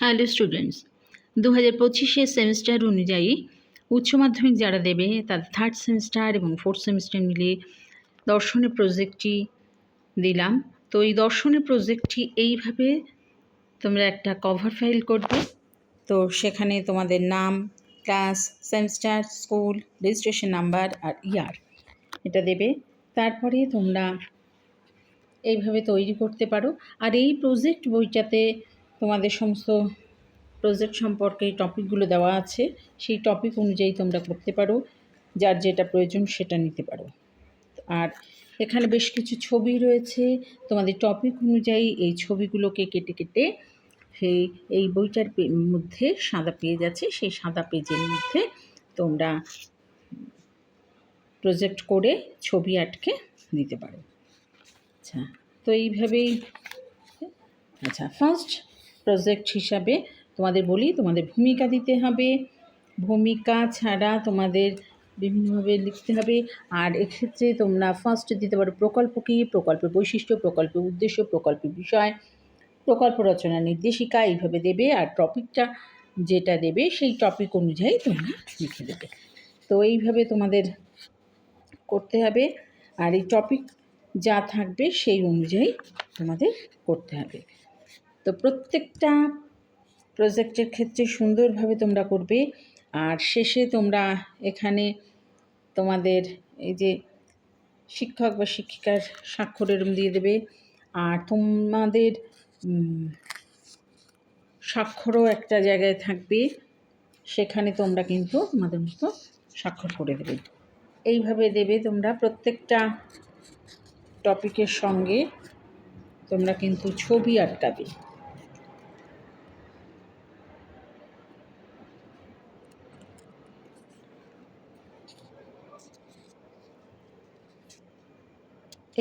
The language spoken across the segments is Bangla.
হ্যালো স্টুডেন্টস, 2025 সেমিস্টার অনুযায়ী উচ্চ মাধ্যমিক যারা দেবে তাদের থার্ড সেমিস্টার এবং ফোর্থ সেমিস্টার মিলিয়ে দর্শনের প্রজেক্টটি দিলাম। তো এই দর্শনের প্রজেক্টটি এইভাবে তোমরা একটা কভার ফাইল করবে। তো সেখানে তোমাদের নাম, class, semester, school, registration number আর ইয়ার এটা দেবে। তারপরে তোমরা এইভাবে তৈরি করতে পারো। আর এই প্রজেক্ট বইটাতে তোমাদের সমস্ত প্রজেক্ট সম্পর্কে টপিকগুলো দেওয়া আছে, সেই টপিক অনুযায়ী তোমরা করতে পারো, যার যেটা প্রয়োজন সেটা নিতে পারো। আর এখানে বেশ কিছু ছবি রয়েছে, তোমাদের টপিক অনুযায়ী এই ছবিগুলোকে কেটে কেটে এই বইটার মধ্যে সাদা পেজ আছে, সেই সাদা পেজের মধ্যে তোমরা প্রজেক্ট করে ছবি আটকে দিতে পারো। আচ্ছা, তো এইভাবেই ফার্স্ট প্রজেক্ট হিসাবে তোমাদের বলি, তোমাদের ভূমিকা দিতে হবে। ভূমিকা ছাড়া তোমাদের বিভিন্নভাবে লিখতে হবে। আর এক্ষেত্রে তোমরা ফার্স্ট দিতে পারো প্রকল্প কী, প্রকল্পের বৈশিষ্ট্য, প্রকল্পের উদ্দেশ্য, প্রকল্পের বিষয়, প্রকল্প রচনা নির্দেশিকা এইভাবে দেবে। আর টপিকটা যেটা দেবে সেই টপিক অনুযায়ী তোমরা লিখে দেবে। তো এইভাবে তোমাদের করতে হবে। আর এই টপিক যা থাকবে সেই অনুযায়ী তোমাদের করতে হবে। তো প্রত্যেকটা প্রজেক্টের ক্ষেত্রে সুন্দরভাবে তোমরা করবে। আর শেষে তোমরা এখানে তোমাদের এই যে শিক্ষক বা শিক্ষিকার স্বাক্ষর এরম দিয়ে দেবে। আর তোমাদের স্বাক্ষরও একটা জায়গায় থাকবে, সেখানে তোমরা কিন্তু তোমাদের মতো স্বাক্ষর করে দেবে। এইভাবে দেবে তোমরা প্রত্যেকটা টপিকের সঙ্গে তোমরা কিন্তু ছবি আটকাবে।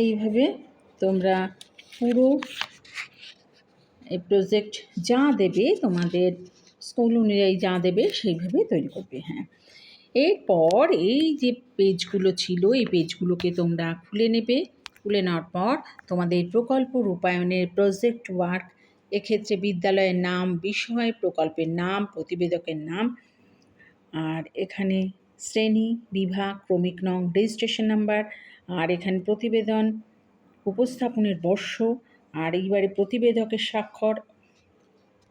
এইভাবে তোমরা পুরো এই প্রজেক্ট যা দেবে তোমাদের স্কুল অনুযায়ী যা দেবে সেইভাবে তৈরি করবে। হ্যাঁ, এরপর এই যে পেজগুলো ছিল এই পেজগুলোকে তোমরা খুলে নেবে। খুলে নেওয়ার পর তোমাদের প্রকল্প রূপায়ণের প্রজেক্ট ওয়ার্ক, এক্ষেত্রে বিদ্যালয়ের নাম, বিষয়, প্রকল্পের নাম, প্রতিবেদকের নাম, আর এখানে শ্রেণী, বিভাগ, ক্রমিক নং, রেজিস্ট্রেশন নাম্বার, আর এখানে প্রতিবেদন উপস্থাপনের বর্ষ, আর এইবারে প্রতিবেদকের স্বাক্ষর,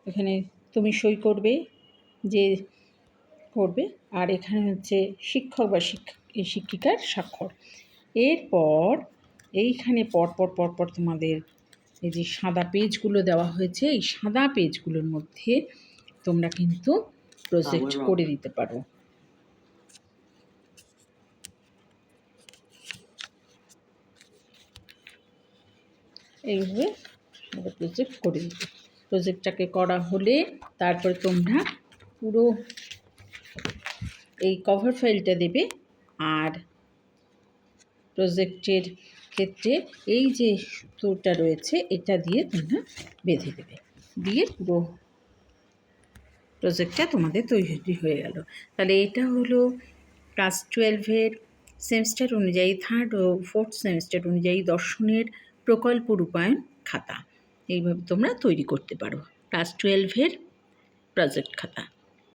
এখানে তুমি সই করবে যে করবে। আর এখানে হচ্ছে শিক্ষক বা শিক্ষিকার স্বাক্ষর। এরপর এইখানে পরপর তোমাদের এই যে সাদা পেজগুলো দেওয়া হয়েছে, এই সাদা পেজগুলোর মধ্যে তোমরা কিন্তু প্রজেক্ট করে দিতে পারো। এইভাবে প্রজেক্ট করে দিতে, প্রজেক্টটাকে করা হলে তারপরে তোমরা পুরো এই কভার ফাইলটা দেবে। আর প্রজেক্টের ক্ষেত্রে এই যে সূত্রটা রয়েছে এটা দিয়ে তোমরা বেঁধে দেবে, দিয়ে পুরো প্রজেক্টটা তোমাদের তৈরি হয়ে গেল। তাহলে এটা হলো ক্লাস 12-এর সেমিস্টার অনুযায়ী থার্ড ও ফোর্থ সেমিস্টার অনুযায়ী দর্শনের প্রকল্প রূপায়ণ খাতা। এইভাবে তোমরা তৈরি করতে পারো ক্লাস 12-এর প্রজেক্ট খাতা।